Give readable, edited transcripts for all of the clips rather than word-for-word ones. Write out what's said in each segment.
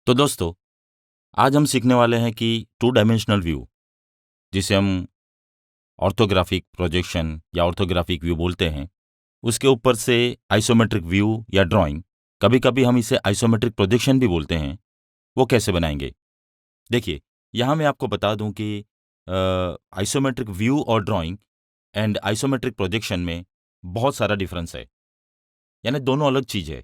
तो दोस्तों, आज हम सीखने वाले हैं कि टू डायमेंशनल व्यू, जिसे हम ऑर्थोग्राफिक प्रोजेक्शन या ऑर्थोग्राफिक व्यू बोलते हैं, उसके ऊपर से आइसोमेट्रिक व्यू या ड्राइंग, कभी-कभी हम इसे आइसोमेट्रिक प्रोजेक्शन भी बोलते हैं, वो कैसे बनाएंगे। देखिए, यहाँ मैं आपको बता दूं कि आइसोमेट्रिक व्यू और ड्राइंग एंड आइसोमेट्रिक प्रोजेक्शन में बहुत सारा डिफरेंस है, यानी दोनों अलग चीज़ है।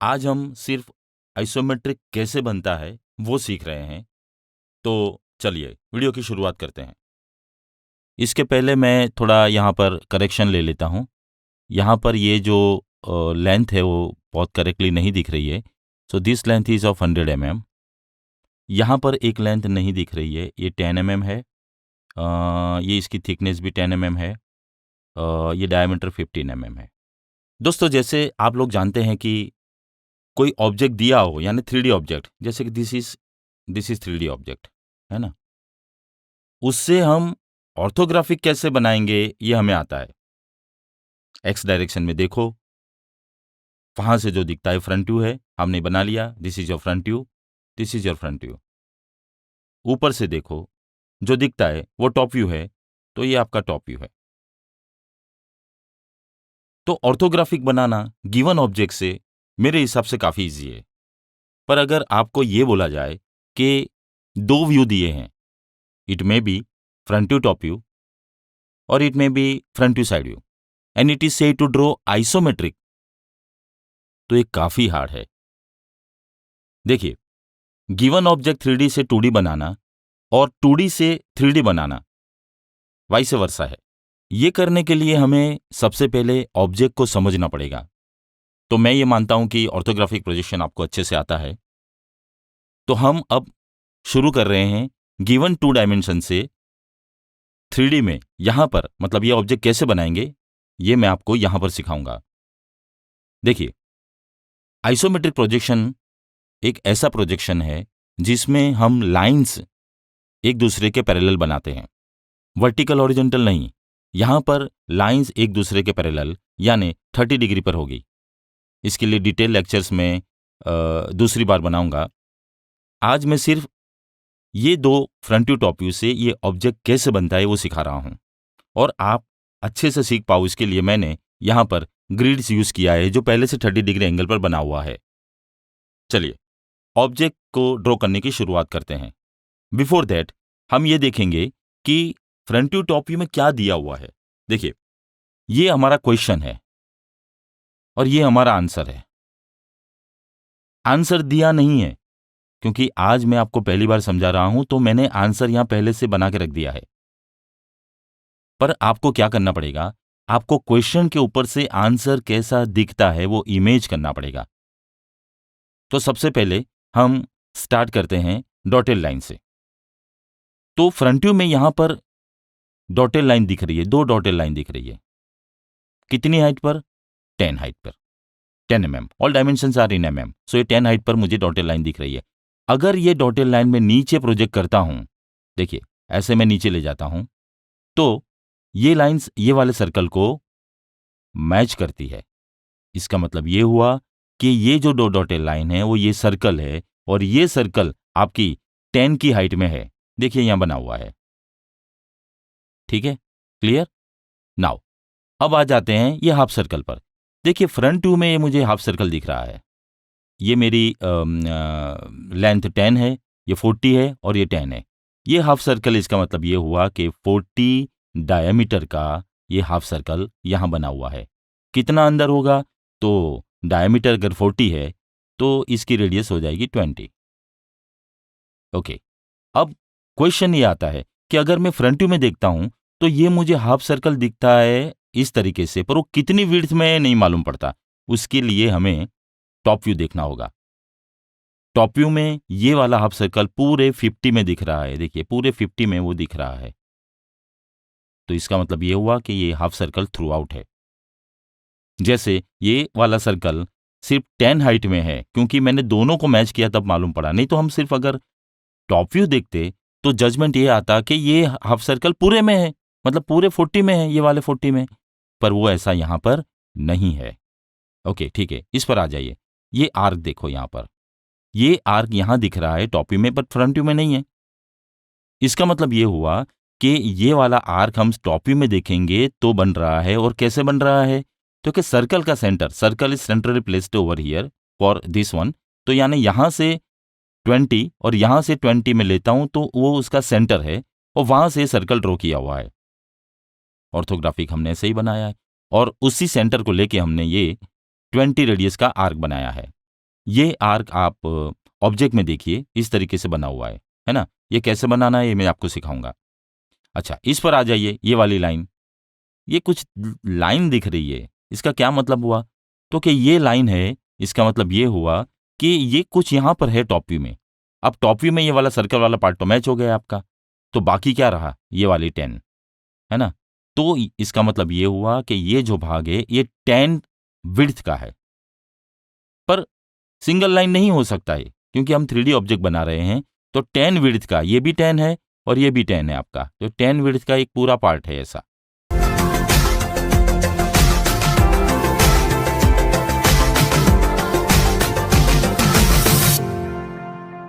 आज हम सिर्फ आइसोमेट्रिक कैसे बनता है, वो सीख रहे हैं। तो चलिए वीडियो की शुरुआत करते हैं। इसके पहले मैं थोड़ा यहाँ पर करेक्शन ले लेता हूँ। यहाँ पर ये जो लेंथ है वो बहुत करेक्टली नहीं दिख रही है। So this length is of 100 mm। यहाँ पर एक लेंथ नहीं दिख रही है, ये 10 mm है। ये इसकी थिकनेस भी 10 mm है। ये डायमीटर 15 mm है। दोस्तों, जैसे आप लोग जानते हैं कि कोई ऑब्जेक्ट दिया हो, यानी 3D ऑब्जेक्ट, जैसे कि दिस इज 3D ऑब्जेक्ट, है ना, उससे हम ऑर्थोग्राफिक कैसे बनाएंगे ये हमें आता है। एक्स डायरेक्शन में देखो, वहां से जो दिखता है फ्रंट व्यू है, हमने बना लिया। This is your front view, this is your front view. ऊपर से देखो, जो दिखता है वो टॉप व्यू है, तो ये आपका टॉप व्यू है। तो ऑर्थोग्राफिक बनाना गिवन ऑब्जेक्ट से मेरे हिसाब से काफी इजी है। पर अगर आपको ये बोला जाए कि दो व्यू दिए हैं, it may be front view top view और it may be front view side view, and it is said to draw isometric, तो ये काफी हार्ड है। देखिए, गिवन ऑब्जेक्ट 3D से 2D बनाना और 2D से 3D बनाना वाइस वर्सा है। ये करने के लिए हमें सबसे पहले ऑब्जेक्ट को समझना पड़ेगा। तो मैं ये मानता हूं कि ऑर्थोग्राफिक प्रोजेक्शन आपको अच्छे से आता है। तो हम अब शुरू कर रहे हैं गिवन 2 डायमेंशन से 3D में, यहां पर मतलब ये ऑब्जेक्ट कैसे बनाएंगे, ये मैं आपको यहां पर सिखाऊंगा। देखिए, आइसोमेट्रिक प्रोजेक्शन एक ऐसा प्रोजेक्शन है जिसमें हम लाइंस एक दूसरे के पैरेलल बनाते हैं, वर्टिकल हॉरिजॉन्टल नहीं। यहां पर लाइंस एक दूसरे के पैरेलल यानी 30 डिग्री पर होगी। इसके लिए डिटेल लेक्चर्स में दूसरी बार बनाऊंगा। आज मैं सिर्फ ये दो फ्रंट व्यू टॉप व्यू से ये ऑब्जेक्ट कैसे बनता है वो सिखा रहा हूं, और आप अच्छे से सीख पाओ इसके लिए मैंने यहां पर ग्रिड्स यूज किया है जो पहले से 30 डिग्री एंगल पर बना हुआ है। चलिए ऑब्जेक्ट को ड्रॉ करने की शुरुआत करते हैं। बिफोर दैट हम ये देखेंगे कि फ्रंट व्यू टॉप व्यू में क्या दिया हुआ है। देखिए, ये हमारा क्वेश्चन है और ये हमारा आंसर है। आंसर दिया नहीं है, क्योंकि आज मैं आपको पहली बार समझा रहा हूं, तो मैंने आंसर यहां पहले से बना के रख दिया है। पर आपको क्या करना पड़ेगा, आपको क्वेश्चन के ऊपर से आंसर कैसा दिखता है वो इमेज करना पड़ेगा। तो सबसे पहले हम स्टार्ट करते हैं डॉटेड लाइन से। तो फ्रंट व्यू में यहां पर डॉटेड लाइन दिख रही है, दो डॉटेड लाइन दिख रही है। कितनी हाइट पर? 10 हाइट पर, 10 mm। All dimensions are in mm, so ये 10 हाइट पर मुझे डॉटेड लाइन दिख रही है। अगर ये डॉटेड लाइन में नीचे प्रोजेक्ट करता हूं, देखिए ऐसे मैं नीचे ले जाता हूं, तो ये लाइंस ये वाले सर्कल को मैच करती है। इसका मतलब ये हुआ कि ये जो दो डॉटेड लाइन है वो ये सर्कल है, और ये सर्कल आपकी 10 की हाइट में है। देखिए यहां बना हुआ है, ठीक है, क्लियर। नाउ अब आ जाते हैं ये हाफ सर्कल पर। देखिए फ्रंट व्यू में ये मुझे हाफ सर्कल दिख रहा है। ये मेरी लेंथ 10 है, ये 40 है और ये 10 है। ये हाफ सर्कल, इसका मतलब ये हुआ कि 40 डायमीटर का ये हाफ सर्कल यहां बना हुआ है। कितना अंदर होगा? तो डायमीटर अगर 40 है तो इसकी रेडियस हो जाएगी 20। ओके, अब क्वेश्चन ये आता है कि अगर मैं फ्रंट व्यू में देखता हूं तो ये मुझे हाफ सर्कल दिखता है इस तरीके से, पर वो कितनी विड्थ में नहीं मालूम पड़ता। उसके लिए हमें टॉप व्यू देखना होगा। टॉप व्यू में ये वाला हाफ सर्कल पूरे 50 में दिख रहा है। देखिए पूरे 50 में वो दिख रहा है, तो इसका मतलब ये हुआ कि ये हाफ सर्कल थ्रू आउट है। जैसे ये वाला सर्कल सिर्फ 10 हाइट में है, क्योंकि मैंने दोनों को मैच किया तब मालूम पड़ा, नहीं तो हम सिर्फ अगर टॉप व्यू देखते तो जजमेंट ये आता कि ये हाफ सर्कल पूरे में है, मतलब पूरे 40 में है, ये वाले 40 में। पर वो ऐसा यहां पर नहीं है। ओके ठीक है, इस पर आ जाइए। ये आर्क देखो यहां पर, ये आर्क यहां दिख रहा है टॉप व्यू में, पर फ्रंट व्यू में नहीं है। इसका मतलब ये हुआ कि ये वाला आर्क हम टॉप व्यू में देखेंगे तो बन रहा है। और कैसे बन रहा है? क्योंकि सर्कल का centre, circle is centrally placed over here for this one, तो यानी यहां से 20 और यहां से 20 में लेता हूं तो वो उसका सेंटर है, और वहां से सर्कल ड्रॉ किया हुआ है। ऑर्थोग्राफिक हमने ऐसे ही बनाया है, और उसी सेंटर को लेके हमने ये 20 रेडियस का आर्क बनाया है। ये आर्क आप ऑब्जेक्ट में देखिए, इस तरीके से बना हुआ है ना। ये कैसे बनाना है ये मैं आपको सिखाऊंगा। अच्छा, इस पर आ जाइए, ये वाली लाइन, ये कुछ लाइन दिख रही है, इसका क्या मतलब हुआ? तो कि ये लाइन है, इसका मतलब ये हुआ कि ये कुछ यहां पर है टॉप व्यू में। अब टॉप व्यू में ये वाला सर्कल वाला पार्ट तो मैच हो गया आपका, तो बाकी क्या रहा? ये वाली 10, है ना। तो इसका मतलब ये हुआ कि ये जो भाग है ये 10 विड्थ का है। पर सिंगल लाइन नहीं हो सकता है, क्योंकि हम 3D ऑब्जेक्ट बना रहे हैं। तो 10 विड्थ का, ये भी 10 है और ये भी 10 है आपका, तो 10 विड्थ का एक पूरा पार्ट है ऐसा।